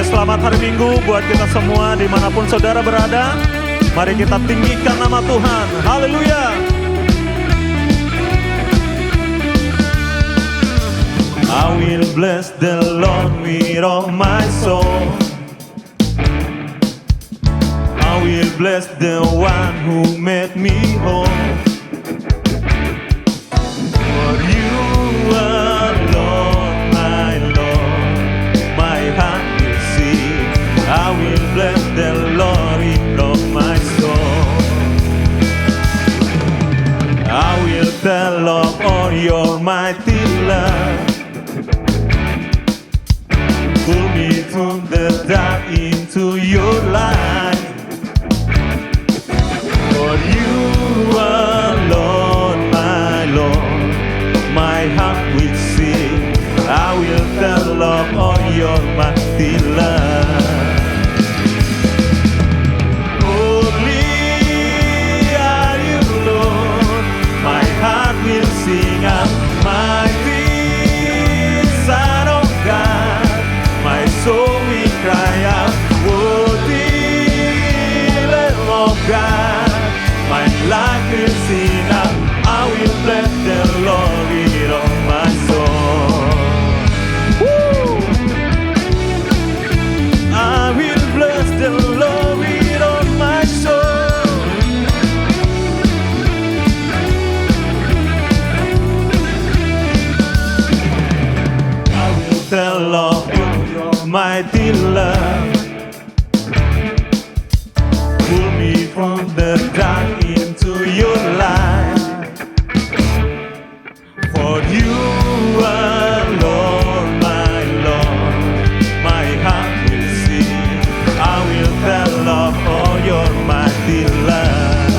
Selamat hari Minggu buat kita semua dimanapun saudara berada. Mari kita tinggikan nama Tuhan. Haleluya. I will bless the Lord with all my soul. I will bless the one who made me whole. For you alone, my Lord, my heart will sing. I will bless the Lord with all my soul. I will tell of all your mighty love. Pull me from the dark into your light. For you alone, my Lord, my heart will sing. I will tell of all your mighty love. Holy are you, Lord, my heart will sing. Mighty Son of God, my soul will cry out. Worthy Lamb of God, my life will sing out. I will bless the Lord with all my soul. Woo! I will bless the Lord with all my soul. I will tell of your mighty love. Pull me from the dark into your light. For you alone, my Lord, my heart will sing. I will tell of all your mighty love.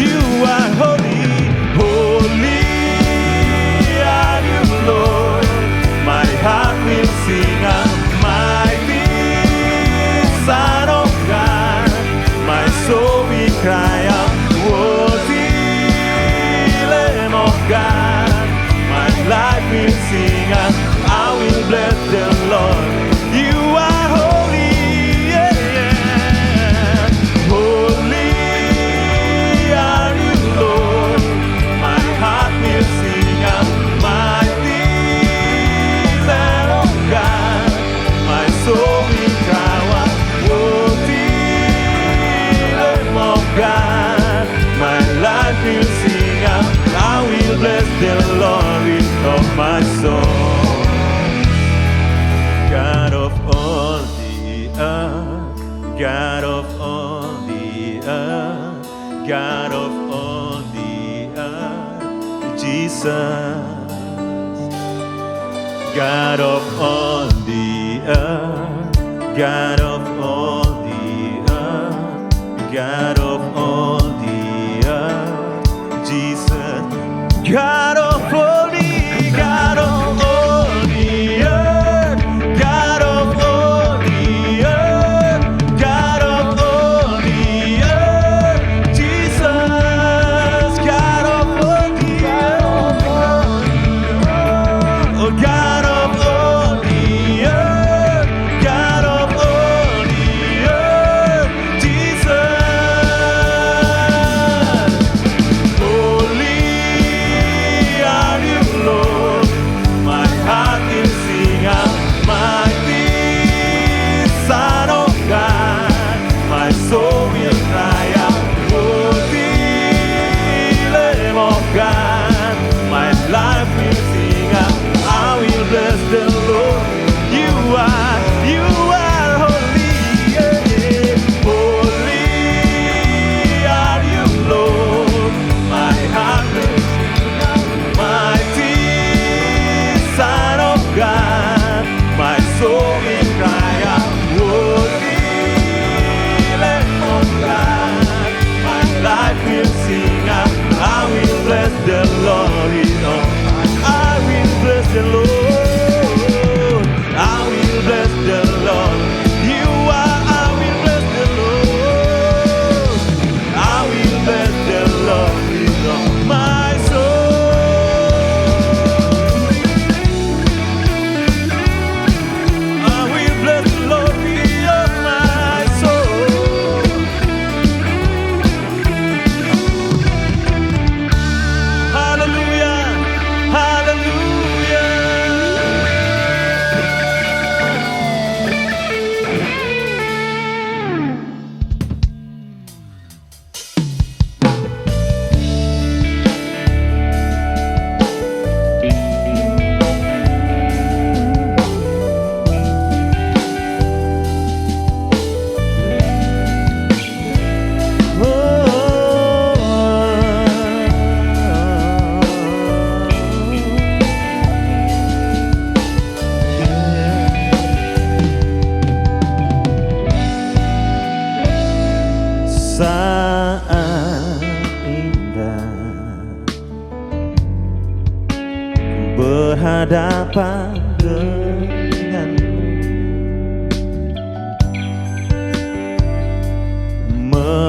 You are holy, holy are you, Lord. My heart will sing. Mighty Son of God, my soul will cry out. Worthy Lamb of God, my life will sing. I will bless the Lord. You are holy, yeah, yeah. Holy are you, Lord. My heart will sing. Mighty Lamb of God, my soul will cry out. Worthy Lamb of God, my life will sing. I will bless the Lord with all my soul. God of all the earth, God of all the earth, God of all the earth, Jesus. God of all the earth, God of all the earth, God of all the earth, Jesus. God of all the, God of all the earth, God of all the earth, God of all the earth, Jesus. God of all the earth, oh God of all the earth, God of all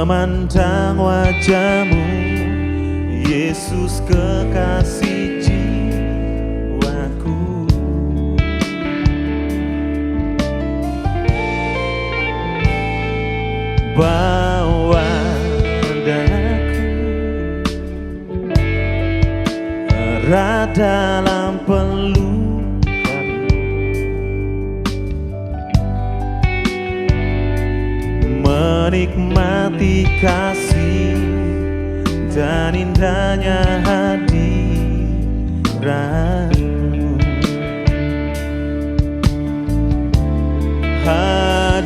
memandang wajah-Mu, Yesus kekasih jiwaku. Bawa daku erat dalam pelukan, menikmati kasih dan indahnya hadirat-Mu. Hadirat-Mu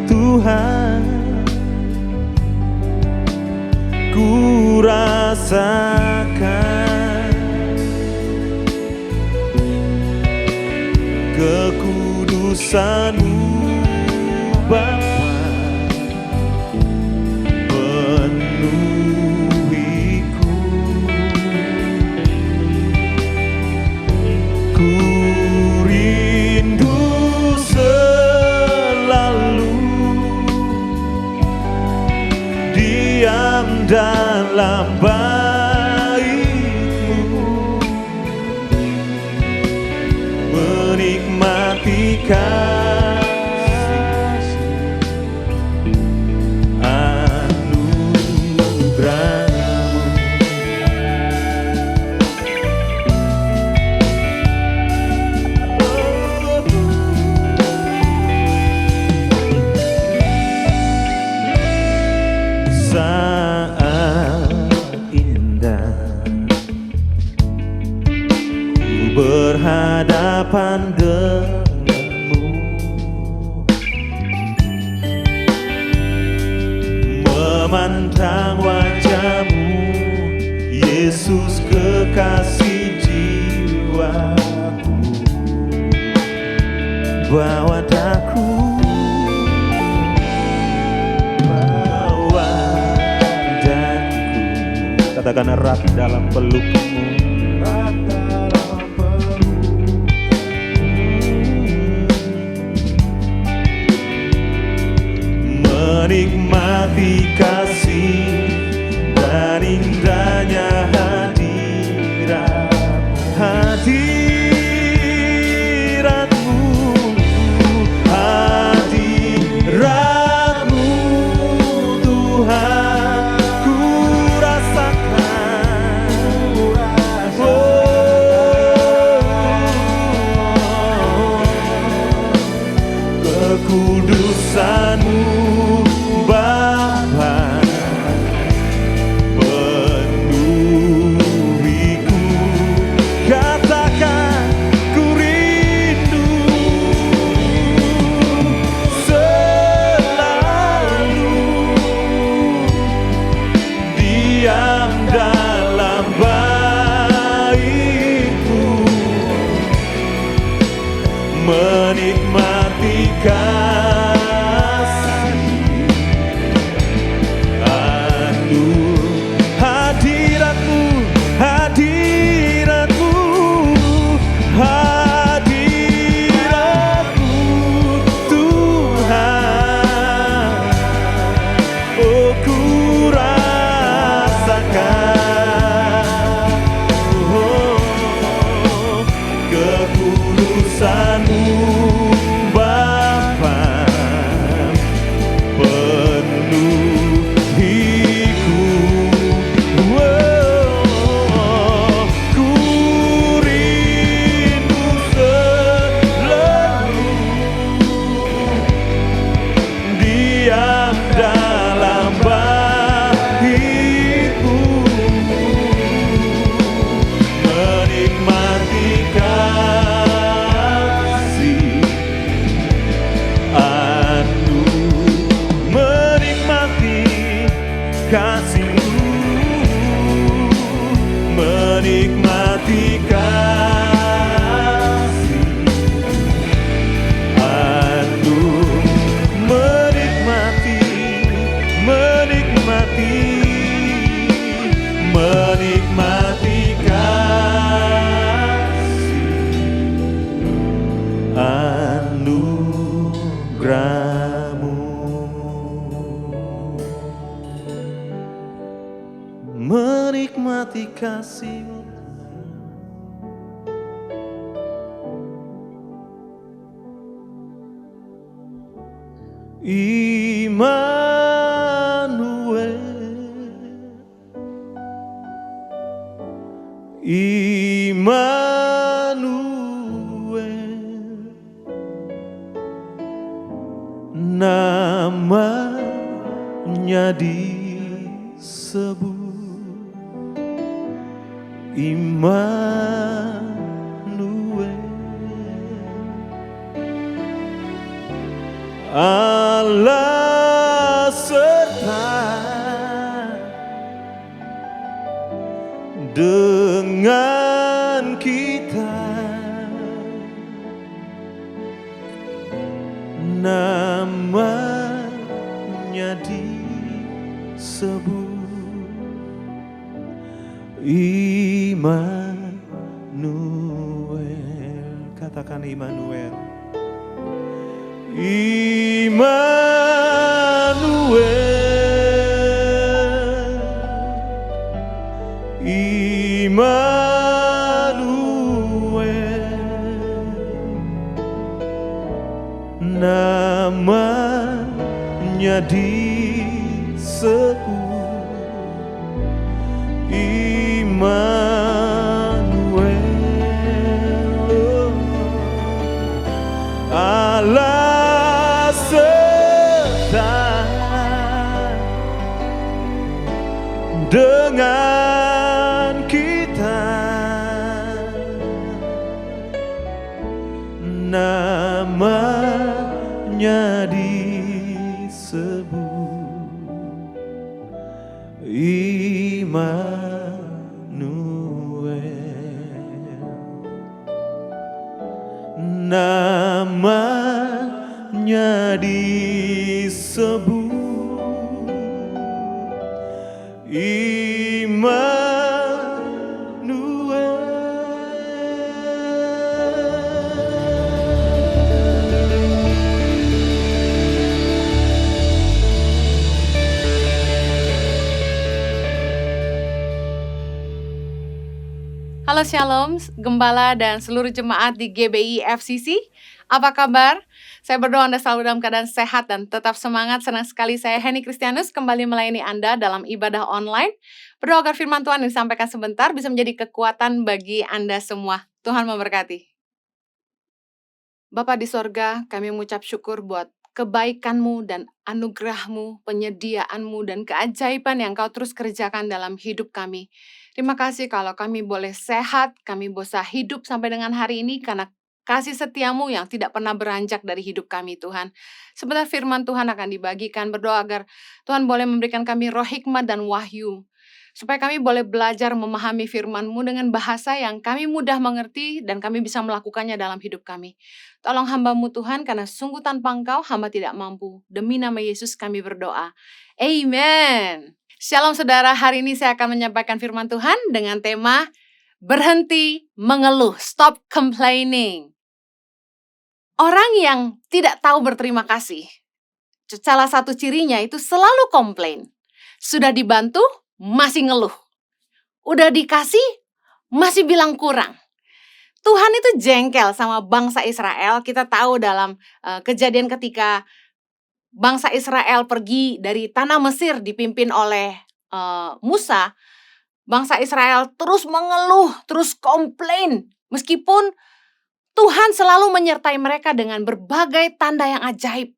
Tuhan, ku rasakan kekudusan-Mu Bapa, penuhiku. Ku rindu selalu diam dalam bait-Mu, menikmati kasih anugerah-Mu. Saat indah ku berhadapan denganmu, memandang wajah-Mu, Yesus kekasih jiwaku. Bawa daku, bawa daku, katakan erat dalam peluk-Mu, erat dalam peluk-Mu. Menikmati kasih dan indahnya hadirat-Mu. Hadirat-Mu, hadirat-Mu Tuhan, ku rasakan kekudusan-Mu Bapa, penuhiku. Katakan ku rindu selalu diam dalam bait-Mu, menikmati kasih hadirat-Mu, hadirat-Mu, hadirat-Mu Tuhan. Oh, ku rasakan kekudusan-Mu Bapa, penuhiku. Ku rindu selalu diam dalam bait-Mu, menikmati kasih menikmati kasih-Mu, menikmati kasih menikmati, menikmati, menikmati kasih anugerah-Mu. seperti kasih-Mu. Immanuel, Immanuel, namanya disebut Immanuel. Allah serta dengan kita, namanya disebut Immanuel. Katakan Immanuel. Immanuel, Immanuel, namanya disebut Immanuel. Allah serta dengan kita, namanya disebut Immanuel, namanya disebut Halo Shalom, Gembala dan seluruh jemaat di GBI FCC. Apa kabar? Saya berdoa Anda selalu dalam keadaan sehat dan tetap semangat. Senang sekali saya Henny Kristianus kembali melayani Anda dalam ibadah online. Berdoa agar firman Tuhan yang disampaikan sebentar bisa menjadi kekuatan bagi Anda semua. Tuhan memberkati. Bapa di sorga, kami mengucap syukur buat kebaikan-Mu dan anugerah-Mu, penyediaan-Mu, dan keajaiban yang Kau terus kerjakan dalam hidup kami. Terima kasih kalau kami boleh sehat, kami bisa hidup sampai dengan hari ini karena kasih setia-Mu yang tidak pernah beranjak dari hidup kami, Tuhan. Sebentar firman Tuhan akan dibagikan, berdoa agar Tuhan boleh memberikan kami roh hikmat dan wahyu, supaya kami boleh belajar memahami firman-Mu dengan bahasa yang kami mudah mengerti dan kami bisa melakukannya dalam hidup kami. Tolong hamba-Mu Tuhan, karena sungguh tanpa Engkau hamba tidak mampu. Demi nama Yesus kami berdoa. Amen. Shalom saudara, hari ini saya akan menyampaikan firman Tuhan dengan tema berhenti mengeluh, stop complaining. Orang yang tidak tahu berterima kasih, salah satu cirinya itu selalu komplain. Sudah dibantu, masih ngeluh. Udah dikasih, masih bilang kurang. Tuhan itu jengkel sama bangsa Israel. Kita tahu dalam kejadian ketika bangsa Israel pergi dari tanah Mesir dipimpin oleh Musa, bangsa Israel terus mengeluh, terus komplain. Meskipun Tuhan selalu menyertai mereka dengan berbagai tanda yang ajaib.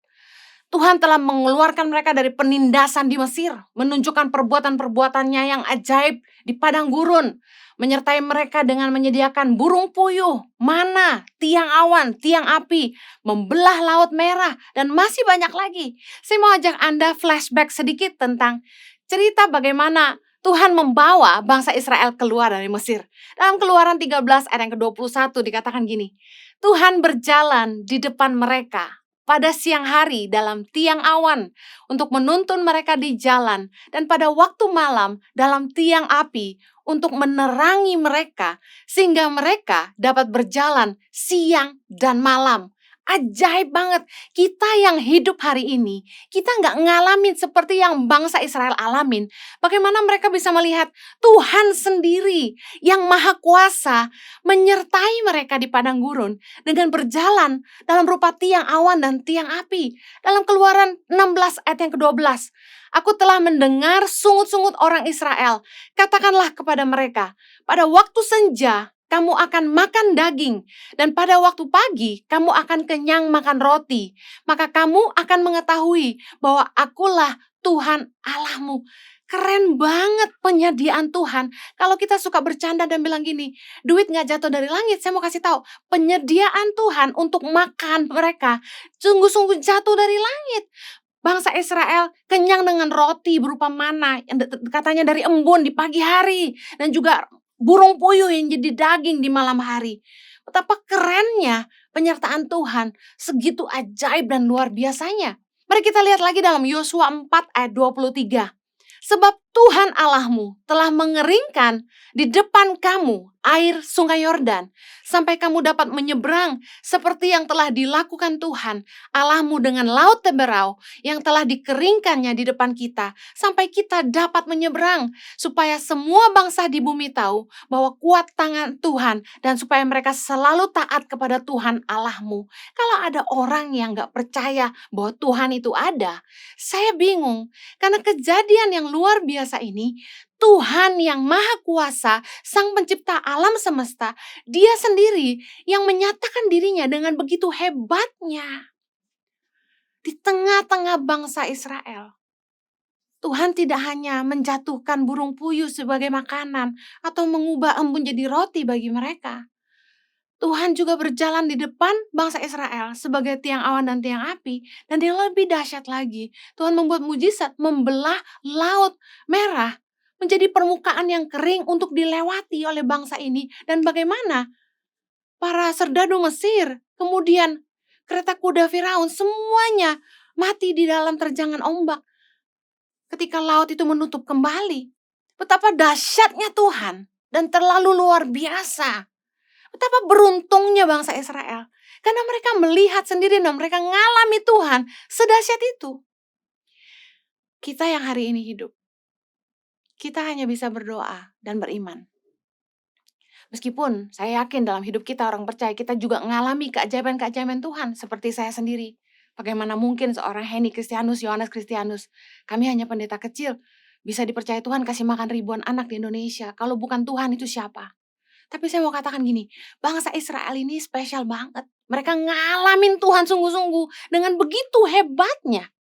Tuhan telah mengeluarkan mereka dari penindasan di Mesir, menunjukkan perbuatan-perbuatannya yang ajaib di padang gurun, menyertai mereka dengan menyediakan burung puyuh, mana, tiang awan, tiang api, membelah laut merah, dan masih banyak lagi. Saya mau ajak Anda flashback sedikit tentang cerita bagaimana Tuhan membawa bangsa Israel keluar dari Mesir. Dalam Keluaran 13 ayat yang ke-21 dikatakan gini, Tuhan berjalan di depan mereka pada siang hari dalam tiang awan untuk menuntun mereka di jalan, dan pada waktu malam dalam tiang api untuk menerangi mereka sehingga mereka dapat berjalan siang dan malam. ajaib banget. Kita yang hidup hari ini, kita nggak ngalamin seperti yang bangsa Israel alamin. Bagaimana mereka bisa melihat Tuhan sendiri yang maha kuasa menyertai mereka di padang gurun dengan berjalan dalam rupa tiang awan dan tiang api. Dalam Keluaran 16 ayat yang ke-12, aku telah mendengar sungut-sungut orang Israel. Katakanlah kepada mereka, pada waktu senja kamu akan makan daging, dan pada waktu pagi kamu akan kenyang makan roti. Maka kamu akan mengetahui bahwa akulah Tuhan Allahmu. Keren banget penyediaan Tuhan. Kalau kita suka bercanda dan bilang gini, duit gak jatuh dari langit, saya mau kasih tahu, penyediaan Tuhan untuk makan mereka sungguh-sungguh jatuh dari langit. Bangsa Israel kenyang dengan roti berupa mana, katanya dari embun di pagi hari, dan juga burung puyuh yang jadi daging di malam hari. Betapa kerennya penyertaan Tuhan, segitu ajaib dan luar biasanya. Mari kita lihat lagi dalam Yosua 4 ayat 23. Sebab Tuhan Allahmu telah mengeringkan di depan kamu air sungai Yordan, sampai kamu dapat menyeberang seperti yang telah dilakukan Tuhan Allahmu dengan laut Teberau yang telah dikeringkannya di depan kita, sampai kita dapat menyeberang, supaya semua bangsa di bumi tahu bahwa kuat tangan Tuhan, dan supaya mereka selalu taat kepada Tuhan Allahmu. Kalau ada orang yang gak percaya bahwa Tuhan itu ada, saya bingung, karena kejadian yang luar biasa ini, Tuhan yang maha kuasa, sang pencipta alam semesta, dia sendiri yang menyatakan dirinya dengan begitu hebatnya. Di tengah-tengah bangsa Israel, Tuhan tidak hanya menjatuhkan burung puyuh sebagai makanan atau mengubah embun jadi roti bagi mereka. Tuhan juga berjalan di depan bangsa Israel sebagai tiang awan dan tiang api. Dan yang lebih dahsyat lagi, Tuhan membuat mujizat membelah laut merah menjadi permukaan yang kering untuk dilewati oleh bangsa ini. Dan bagaimana para serdadu Mesir, kemudian kereta kuda Firaun, semuanya mati di dalam terjangan ombak ketika laut itu menutup kembali. Betapa dahsyatnya Tuhan dan terlalu luar biasa. Betapa beruntungnya bangsa Israel. Karena mereka melihat sendiri dan mereka ngalami Tuhan sedahsyat itu. Kita yang hari ini hidup, kita hanya bisa berdoa dan beriman. Meskipun saya yakin dalam hidup kita orang percaya, kita juga mengalami keajaiban-keajaiban Tuhan. Seperti saya sendiri. Bagaimana mungkin seorang Henny Kristianus, Yohanes Kristianus, kami hanya pendeta kecil, bisa dipercaya Tuhan kasih makan ribuan anak di Indonesia. Kalau bukan Tuhan itu siapa? Tapi saya mau katakan gini, bangsa Israel ini spesial banget. Mereka ngalamin Tuhan sungguh-sungguh dengan begitu hebatnya.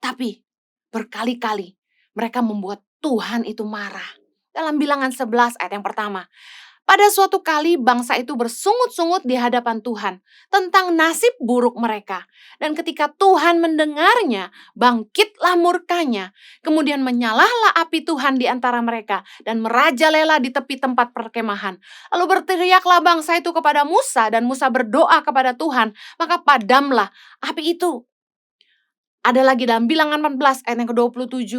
Tapi berkali-kali mereka membuat Tuhan itu marah. Dalam Bilangan 11 ayat yang pertama. Pada suatu kali bangsa itu bersungut-sungut di hadapan Tuhan tentang nasib buruk mereka. Dan ketika Tuhan mendengarnya, bangkitlah murkanya. Kemudian menyalahlah api Tuhan di antara mereka dan merajalela di tepi tempat perkemahan. Lalu berteriaklah bangsa itu kepada Musa, dan Musa berdoa kepada Tuhan, maka padamlah api itu. Ada lagi dalam Bilangan 14 ayat yang ke-27.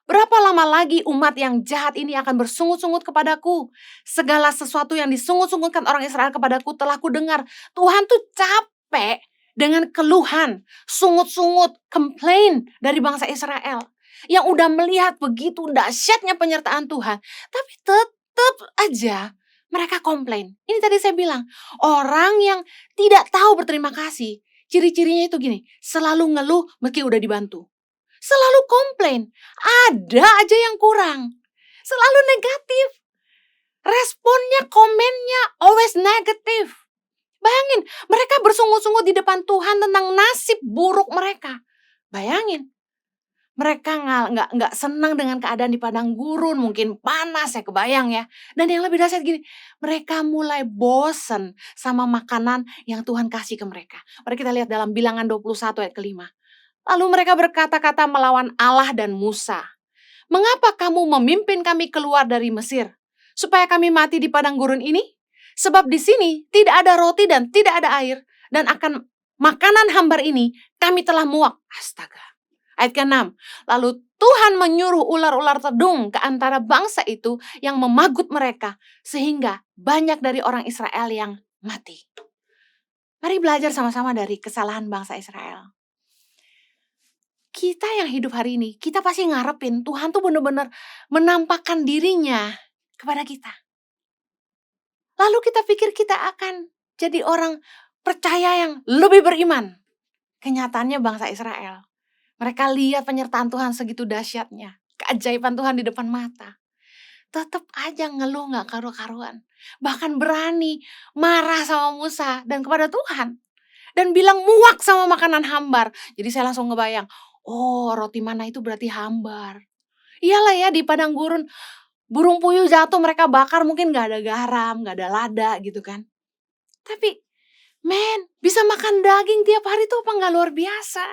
Berapa lama lagi umat yang jahat ini akan bersungut-sungut kepadaku? Segala sesuatu yang disungut-sungutkan orang Israel kepadaku telah kudengar. Tuhan tuh capek dengan keluhan, sungut-sungut, komplain dari bangsa Israel. Yang udah melihat begitu dahsyatnya penyertaan Tuhan. Tapi tetap aja mereka komplain. Ini tadi saya bilang, orang yang tidak tahu berterima kasih. Ciri-cirinya itu gini, selalu ngeluh meski udah dibantu. Selalu komplain, ada aja yang kurang. Selalu negatif. Responnya, komennya always negatif. Bayangin, mereka bersungut-sungut di depan Tuhan tentang nasib buruk mereka. Bayangin, mereka nggak senang dengan keadaan di padang gurun, mungkin panas, saya kebayang ya. Dan yang lebih dahsyat gini, mereka mulai bosen sama makanan yang Tuhan kasih ke mereka. Mari kita lihat dalam Bilangan 21 ayat ke-5. Lalu mereka berkata-kata melawan Allah dan Musa. Mengapa kamu memimpin kami keluar dari Mesir? Supaya kami mati di padang gurun ini? Sebab di sini tidak ada roti dan tidak ada air. Dan akan makanan hambar ini kami telah muak. Astaga. Ayat ke-6. Lalu Tuhan menyuruh ular-ular tedung ke antara bangsa itu yang memagut mereka. Sehingga banyak dari orang Israel yang mati. Mari belajar sama-sama dari kesalahan bangsa Israel. Kita yang hidup hari ini, kita pasti ngarepin Tuhan tuh benar-benar menampakkan dirinya kepada kita. Lalu kita pikir kita akan jadi orang percaya yang lebih beriman. Kenyataannya bangsa Israel, mereka lihat penyertaan Tuhan segitu dahsyatnya, keajaiban Tuhan di depan mata. Tetap aja ngeluh gak karu-karuan. Bahkan berani marah sama Musa dan kepada Tuhan. Dan bilang muak sama makanan hambar. Jadi saya langsung ngebayang, oh roti mana itu berarti hambar. Iyalah ya, di padang gurun, burung puyuh jatuh mereka bakar, mungkin gak ada garam, gak ada lada gitu kan. Tapi bisa makan daging tiap hari tuh apa gak luar biasa.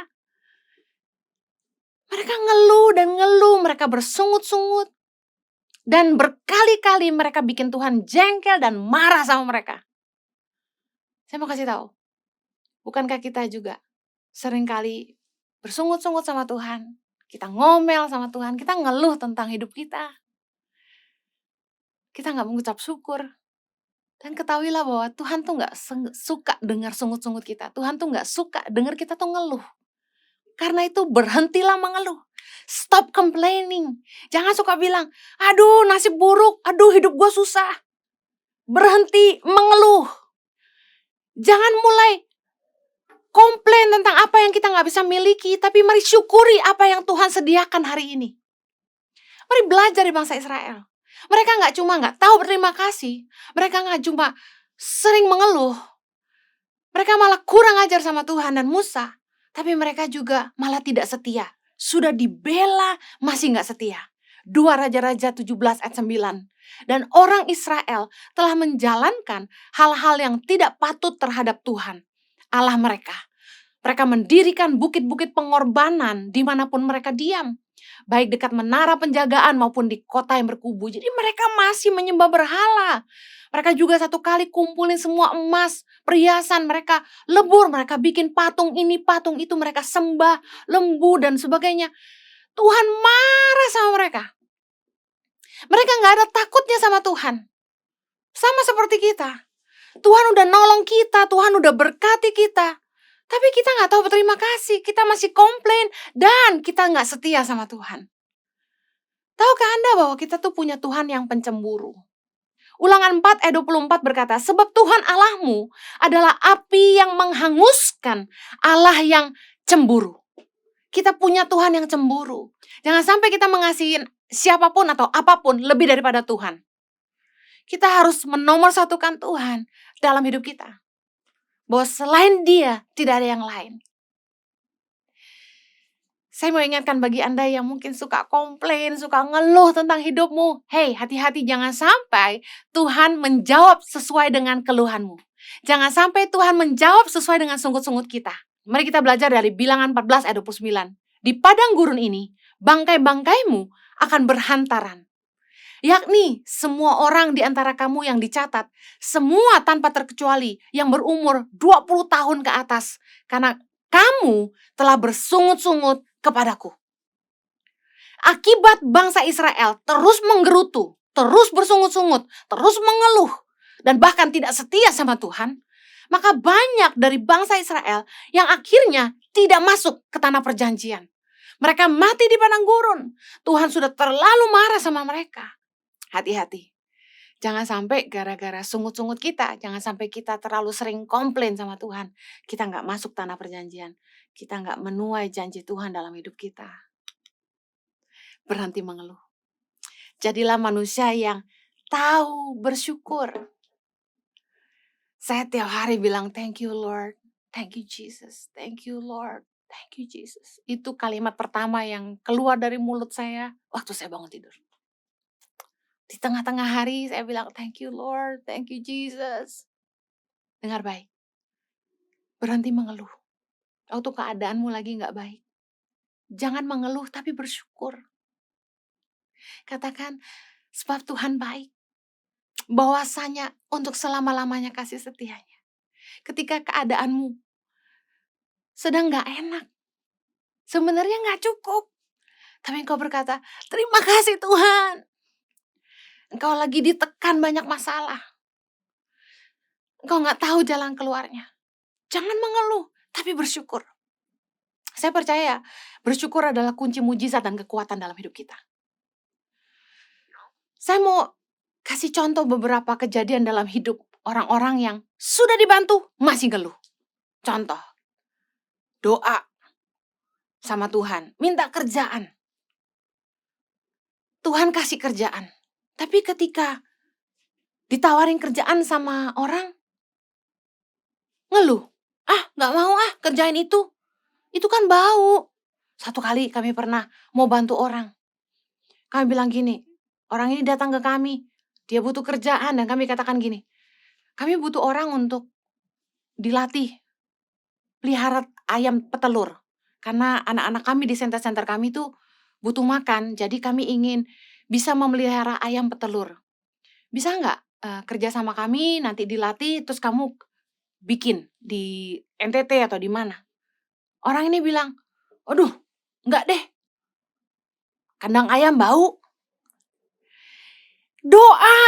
Mereka ngeluh dan ngeluh, mereka bersungut-sungut. Dan berkali-kali mereka bikin Tuhan jengkel dan marah sama mereka. Saya mau kasih tahu, bukankah kita juga seringkali bersungut-sungut sama Tuhan, kita ngomel sama Tuhan, kita ngeluh tentang hidup kita. Kita gak mengucap syukur. Dan ketahuilah bahwa Tuhan tuh gak suka dengar sungut-sungut kita. Tuhan tuh gak suka dengar kita tuh ngeluh. Karena itu berhentilah mengeluh. Stop complaining. Jangan suka bilang, aduh nasib buruk, aduh hidup gue susah. Berhenti mengeluh. Jangan mulai komplain tentang apa yang kita gak bisa miliki, tapi mari syukuri apa yang Tuhan sediakan hari ini. Mari belajar dari bangsa Israel. Mereka gak cuma gak tahu berterima kasih, mereka gak cuma sering mengeluh, mereka malah kurang ajar sama Tuhan dan Musa. Tapi mereka juga malah tidak setia. Sudah dibela masih gak setia. 2 Raja-Raja 17 ayat 9. Dan orang Israel telah menjalankan hal-hal yang tidak patut terhadap Tuhan, Allah mereka. Mereka mendirikan bukit-bukit pengorbanan dimanapun mereka diam. Baik dekat menara penjagaan maupun di kota yang berkubu. Jadi mereka masih menyembah berhala. Mereka juga satu kali kumpulin semua emas, perhiasan, mereka lebur, mereka bikin patung ini, patung itu, mereka sembah, lembu dan sebagainya. Tuhan marah sama mereka. Mereka gak ada takutnya sama Tuhan. Sama seperti kita. Tuhan udah nolong kita, Tuhan udah berkati kita. Tapi kita gak tahu berterima kasih, kita masih komplain dan kita gak setia sama Tuhan. Tahukah Anda bahwa kita tuh punya Tuhan yang pencemburu? Ulangan 4 ayat 24 berkata, sebab Tuhan Allahmu adalah api yang menghanguskan, Allah yang cemburu. Kita punya Tuhan yang cemburu. Jangan sampai kita mengasihi siapapun atau apapun lebih daripada Tuhan. Kita harus menomorsatukan Tuhan dalam hidup kita. Bahwa selain Dia tidak ada yang lain. Saya mau ingatkan bagi Anda yang mungkin suka komplain, suka ngeluh tentang hidupmu. Hey, hati-hati jangan sampai Tuhan menjawab sesuai dengan keluhanmu. Jangan sampai Tuhan menjawab sesuai dengan sungut-sungut kita. Mari kita belajar dari Bilangan 14 ayat 29. Di padang gurun ini, bangkai-bangkaimu akan berhantaran. Yakni semua orang di antara kamu yang dicatat, semua tanpa terkecuali yang berumur 20 tahun ke atas. Karena kamu telah bersungut-sungut kepadaku. Akibat bangsa Israel terus menggerutu, terus bersungut-sungut, terus mengeluh, dan bahkan tidak setia sama Tuhan, maka banyak dari bangsa Israel yang akhirnya tidak masuk ke tanah perjanjian. Mereka mati di padang gurun. Tuhan sudah terlalu marah sama mereka. Hati-hati. Jangan sampai gara-gara sungut-sungut kita, jangan sampai kita terlalu sering komplain sama Tuhan, kita gak masuk tanah perjanjian. Kita gak menuai janji Tuhan dalam hidup kita. Berhenti mengeluh. Jadilah manusia yang tahu bersyukur. Saya tiap hari bilang, thank you Lord, thank you Jesus, thank you Lord, thank you Jesus. Itu kalimat pertama yang keluar dari mulut saya waktu saya bangun tidur. Di tengah-tengah hari saya bilang, thank you Lord, thank you Jesus. Dengar baik. Berhenti mengeluh. Waktu keadaanmu lagi gak baik. Jangan mengeluh tapi bersyukur. Katakan, sebab Tuhan baik. Bahwasanya untuk selama-lamanya kasih setianya. Ketika keadaanmu sedang gak enak. Sebenarnya gak cukup. Tapi engkau berkata, terima kasih Tuhan. Engkau lagi ditekan banyak masalah. Engkau gak tahu jalan keluarnya. Jangan mengeluh, tapi bersyukur. Saya percaya bersyukur adalah kunci mujizat dan kekuatan dalam hidup kita. Saya mau kasih contoh beberapa kejadian dalam hidup orang-orang yang sudah dibantu masih ngeluh. Contoh, doa sama Tuhan, minta kerjaan. Tuhan kasih kerjaan. Tapi ketika ditawarin kerjaan sama orang, ngeluh. Gak mau kerjain itu. Itu kan bau. Satu kali kami pernah mau bantu orang. Kami bilang gini, orang ini datang ke kami, dia butuh kerjaan, dan kami katakan gini, kami butuh orang untuk dilatih pelihara ayam petelur. Karena anak-anak kami di center-center kami tuh butuh makan, jadi kami ingin bisa memelihara ayam petelur. Bisa nggak kerja sama kami, nanti dilatih, terus kamu bikin di NTT atau di mana? Orang ini bilang, aduh, nggak deh. Kandang ayam bau. Doa,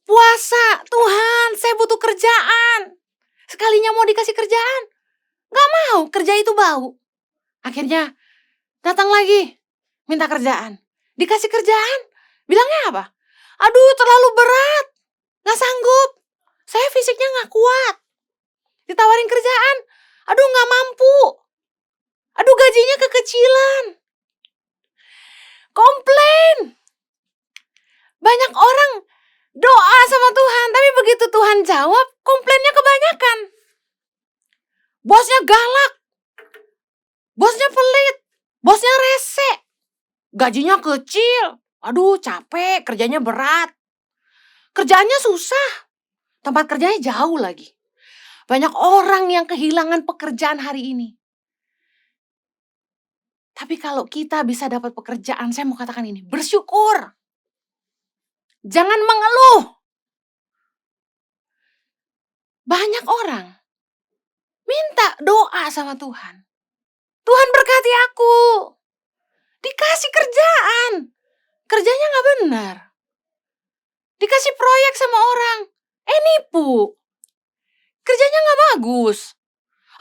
puasa, Tuhan, saya butuh kerjaan. Sekalinya mau dikasih kerjaan, nggak mau, kerja itu bau. Akhirnya datang lagi, minta kerjaan. Dikasih kerjaan, bilangnya apa? Aduh, terlalu berat, nggak sanggup. Saya fisiknya nggak kuat. Ditawarin kerjaan, aduh nggak mampu. Aduh gajinya kekecilan. Komplain. Banyak orang doa sama Tuhan, tapi begitu Tuhan jawab, komplainnya kebanyakan. Bosnya galak. Bosnya pelit. Bosnya rese. Gajinya kecil. Aduh capek, kerjanya berat. Kerjaannya susah. Tempat kerjanya jauh lagi. Banyak orang yang kehilangan pekerjaan hari ini. Tapi kalau kita bisa dapat pekerjaan, saya mau katakan ini, bersyukur. Jangan mengeluh. Banyak orang minta doa sama Tuhan. Tuhan berkati aku. Dikasih kerjaan. Kerjanya gak benar. Dikasih proyek sama orang. Nipu. Kerjanya gak bagus.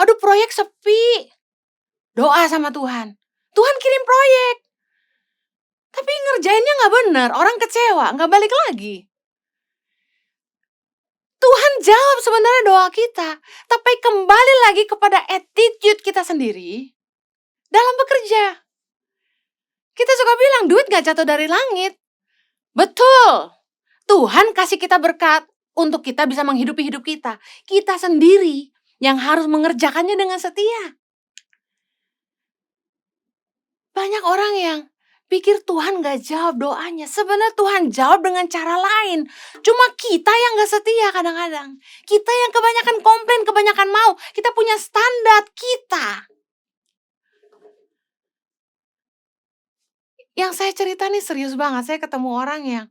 Aduh proyek sepi. Doa sama Tuhan. Tuhan kirim proyek. Tapi ngerjainnya gak benar. Orang kecewa, gak balik lagi. Tuhan jawab sebenarnya doa kita. Tapi kembali lagi kepada attitude kita sendiri dalam bekerja. Kita suka bilang duit gak jatuh dari langit. Betul. Tuhan kasih kita berkat untuk kita bisa menghidupi hidup kita. Kita sendiri yang harus mengerjakannya dengan setia. Banyak orang yang pikir Tuhan gak jawab doanya. Sebenarnya Tuhan jawab dengan cara lain. Cuma kita yang gak setia kadang-kadang. Kita yang kebanyakan komplain, kebanyakan mau. Kita punya standar kita. Yang saya cerita nih serius banget. Saya ketemu orang yang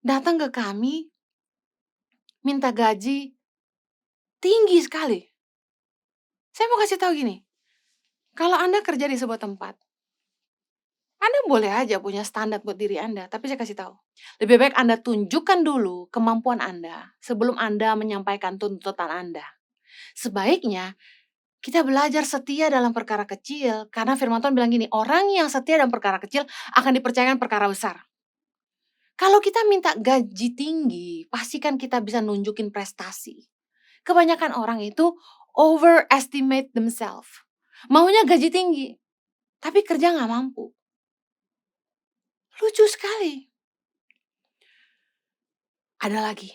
datang ke kami, minta gaji tinggi sekali. Saya mau kasih tahu gini, kalau Anda kerja di sebuah tempat, Anda boleh aja punya standar buat diri Anda, tapi saya kasih tahu, lebih baik Anda tunjukkan dulu kemampuan Anda sebelum Anda menyampaikan tuntutan Anda. Sebaiknya kita belajar setia dalam perkara kecil, karena firman Tuhan bilang gini, orang yang setia dalam perkara kecil akan dipercayakan perkara besar. Kalau kita minta gaji tinggi, pastikan kita bisa nunjukin prestasi. Kebanyakan orang itu overestimate themselves. Maunya gaji tinggi, tapi kerja gak mampu. Lucu sekali. Ada lagi.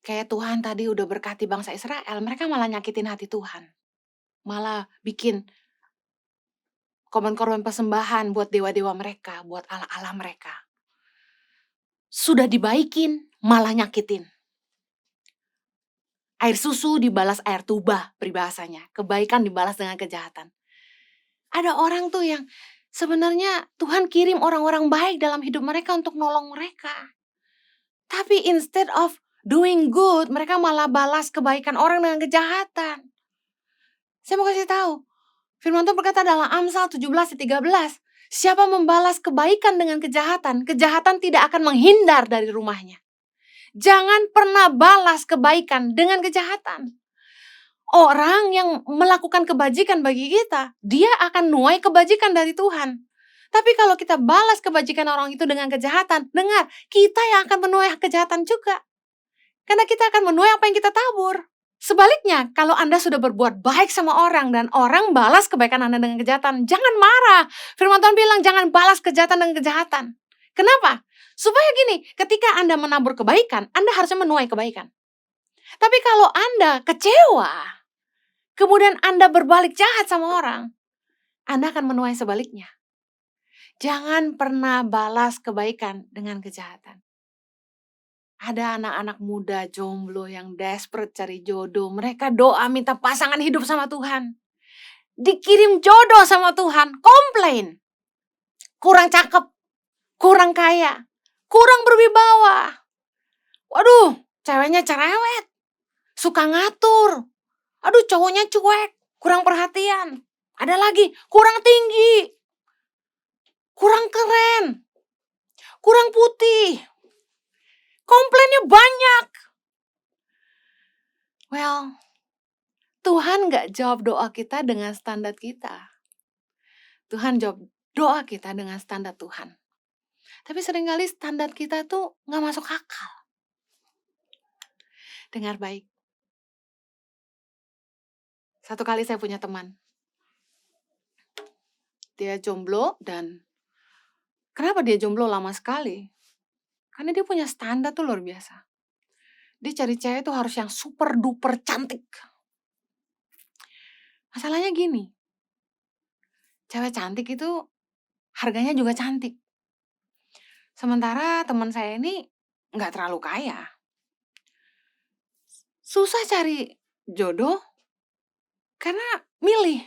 Kayak Tuhan tadi udah berkati bangsa Israel, mereka malah nyakitin hati Tuhan. Malah bikin korban-korban persembahan buat dewa-dewa mereka, buat Allah-Allah mereka. Sudah dibaikin, malah nyakitin. Air susu dibalas air tuba, peribahasanya. Kebaikan dibalas dengan kejahatan. Ada orang tuh yang sebenarnya Tuhan kirim orang-orang baik dalam hidup mereka untuk nolong mereka. Tapi instead of doing good, mereka malah balas kebaikan orang dengan kejahatan. Saya mau kasih tahu, firman Tuhan berkata dalam Amsal 17:13, siapa membalas kebaikan dengan kejahatan, kejahatan tidak akan menghindar dari rumahnya. Jangan pernah balas kebaikan dengan kejahatan. Orang yang melakukan kebajikan bagi kita, dia akan nuai kebajikan dari Tuhan. Tapi kalau kita balas kebajikan orang itu dengan kejahatan, dengar, kita yang akan menuai kejahatan juga. Karena kita akan menuai apa yang kita tabur. Sebaliknya, kalau Anda sudah berbuat baik sama orang dan orang balas kebaikan Anda dengan kejahatan, jangan marah. Firman Tuhan bilang jangan balas kejahatan dengan kejahatan. Kenapa? Supaya gini, ketika Anda menabur kebaikan, Anda harusnya menuai kebaikan. Tapi kalau Anda kecewa, kemudian Anda berbalik jahat sama orang, Anda akan menuai sebaliknya. Jangan pernah balas kebaikan dengan kejahatan. Ada anak-anak muda jomblo yang desperate cari jodoh. Mereka doa minta pasangan hidup sama Tuhan. Dikirim jodoh sama Tuhan, komplain. Kurang cakep, kurang kaya, kurang berwibawa. Waduh, ceweknya cerewet, suka ngatur. Aduh, cowoknya cuek, kurang perhatian. Ada lagi, kurang tinggi, kurang keren, kurang putih. Komplainnya banyak. Well, Tuhan gak jawab doa kita dengan standar kita. Tuhan jawab doa kita dengan standar Tuhan. Tapi seringkali standar kita tuh gak masuk akal. Dengar baik. Satu kali saya punya teman. Dia jomblo dan kenapa dia jomblo lama sekali? Karena dia punya standar tuh luar biasa. Dia cari cewek tuh harus yang super duper cantik. Masalahnya gini. Cewek cantik itu harganya juga cantik. Sementara teman saya ini gak terlalu kaya. Susah cari jodoh karena milih.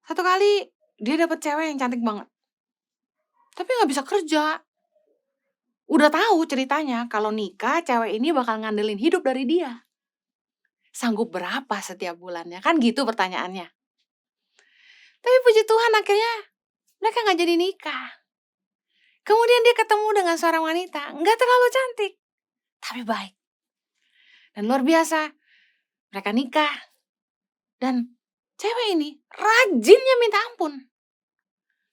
Satu kali dia dapat cewek yang cantik banget. Tapi gak bisa kerja. Udah tahu ceritanya kalau nikah cewek ini bakal ngandelin hidup dari dia. Sanggup berapa setiap bulannya? Kan gitu pertanyaannya. Tapi puji Tuhan akhirnya mereka gak jadi nikah. Kemudian dia ketemu dengan seorang wanita, gak terlalu cantik, tapi baik. Dan luar biasa, mereka nikah. Dan cewek ini rajinnya minta ampun.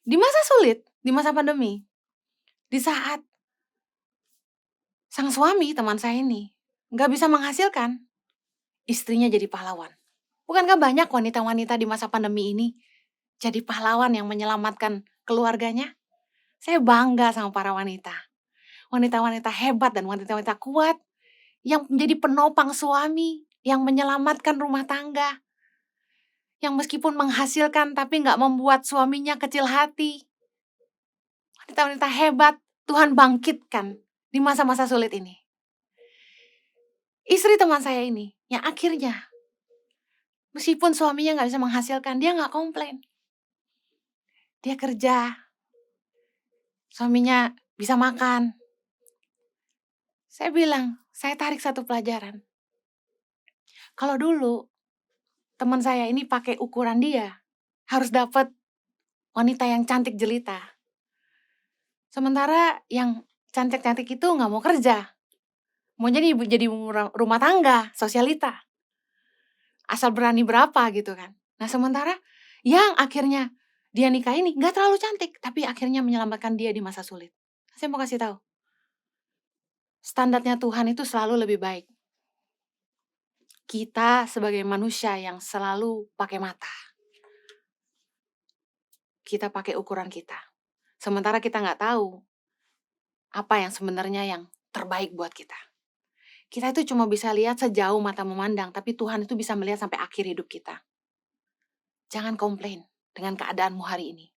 Di masa sulit, di masa pandemi, di saat sang suami teman saya ini gak bisa menghasilkan, istrinya jadi pahlawan. Bukankah banyak wanita-wanita di masa pandemi ini jadi pahlawan yang menyelamatkan keluarganya? Saya bangga sama para wanita. Wanita-wanita hebat dan wanita-wanita kuat yang menjadi penopang suami, yang menyelamatkan rumah tangga. Yang meskipun menghasilkan tapi gak membuat suaminya kecil hati. Wanita-wanita hebat Tuhan bangkitkan di masa-masa sulit ini. Istri teman saya ini yang akhirnya meskipun suaminya gak bisa menghasilkan, dia gak komplain. Dia kerja, suaminya bisa makan. Saya bilang, saya tarik satu pelajaran. Kalau dulu teman saya ini pakai ukuran dia, harus dapat wanita yang cantik jelita. Sementara yang cantik-cantik itu gak mau kerja. Mau jadi rumah tangga, sosialita. Asal berani berapa gitu kan. Nah sementara yang akhirnya dia nikah ini gak terlalu cantik, tapi akhirnya menyelamatkan dia di masa sulit. Saya mau kasih tahu. Standarnya Tuhan itu selalu lebih baik. Kita sebagai manusia yang selalu pakai mata. Kita pakai ukuran kita. Sementara kita gak tahu apa yang sebenarnya yang terbaik buat kita. Kita itu cuma bisa lihat sejauh mata memandang, tapi Tuhan itu bisa melihat sampai akhir hidup kita. Jangan komplain dengan keadaanmu hari ini.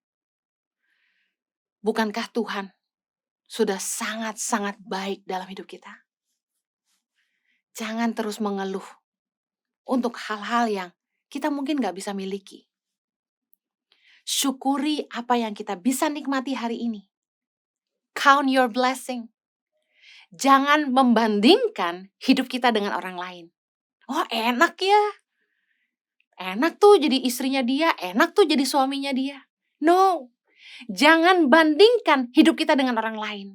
Bukankah Tuhan sudah sangat-sangat baik dalam hidup kita? Jangan terus mengeluh untuk hal-hal yang kita mungkin gak bisa miliki. Syukuri apa yang kita bisa nikmati hari ini. Count your blessing. Jangan membandingkan hidup kita dengan orang lain. Oh enak ya. Enak tuh jadi istrinya dia, enak tuh jadi suaminya dia. No, jangan bandingkan hidup kita dengan orang lain.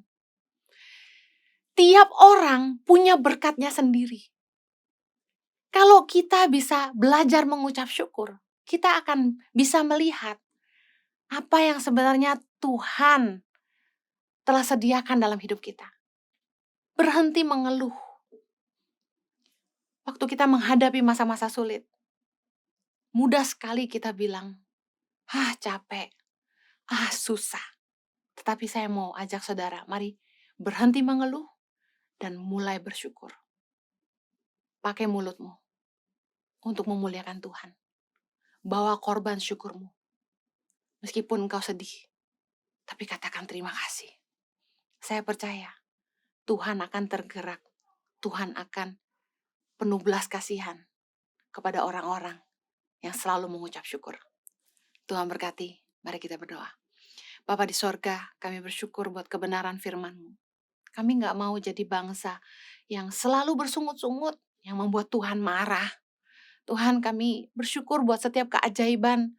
Tiap orang punya berkatnya sendiri. Kalau kita bisa belajar mengucap syukur, kita akan bisa melihat apa yang sebenarnya Tuhan telah sediakan dalam hidup kita. Berhenti mengeluh. Waktu kita menghadapi masa-masa sulit, mudah sekali kita bilang, capek, susah. Tetapi saya mau ajak saudara, mari berhenti mengeluh dan mulai bersyukur. Pakai mulutmu untuk memuliakan Tuhan. Bawa korban syukurmu. Meskipun engkau sedih, tapi katakan terima kasih. Saya percaya Tuhan akan tergerak. Tuhan akan penuh belas kasihan kepada orang-orang yang selalu mengucap syukur. Tuhan berkati. Mari kita berdoa. Bapa di sorga, kami bersyukur buat kebenaran firman-Mu. Kami gak mau jadi bangsa yang selalu bersungut-sungut, yang membuat Tuhan marah. Tuhan, kami bersyukur buat setiap keajaiban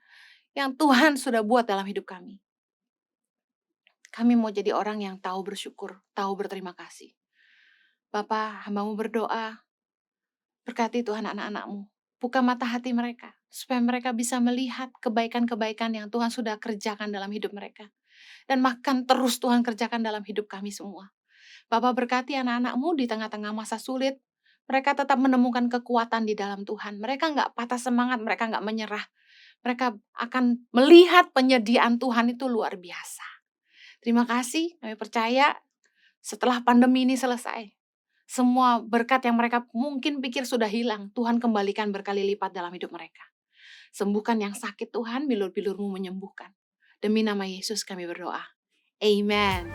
yang Tuhan sudah buat dalam hidup kami. Kami mau jadi orang yang tahu bersyukur, tahu berterima kasih. Bapa, hamba-Mu berdoa, berkati Tuhan anak-anak-Mu. Buka mata hati mereka, supaya mereka bisa melihat kebaikan-kebaikan yang Tuhan sudah kerjakan dalam hidup mereka. Dan makan terus Tuhan kerjakan dalam hidup kami semua. Bapa, berkati anak-anak-Mu di tengah-tengah masa sulit. Mereka tetap menemukan kekuatan di dalam Tuhan. Mereka gak patah semangat, mereka gak menyerah. Mereka akan melihat penyediaan Tuhan itu luar biasa. Terima kasih, kami percaya setelah pandemi ini selesai, semua berkat yang mereka mungkin pikir sudah hilang, Tuhan kembalikan berkali lipat dalam hidup mereka. Sembuhkan yang sakit Tuhan, bilur-bilur-Mu menyembuhkan. Demi nama Yesus kami berdoa. Amen.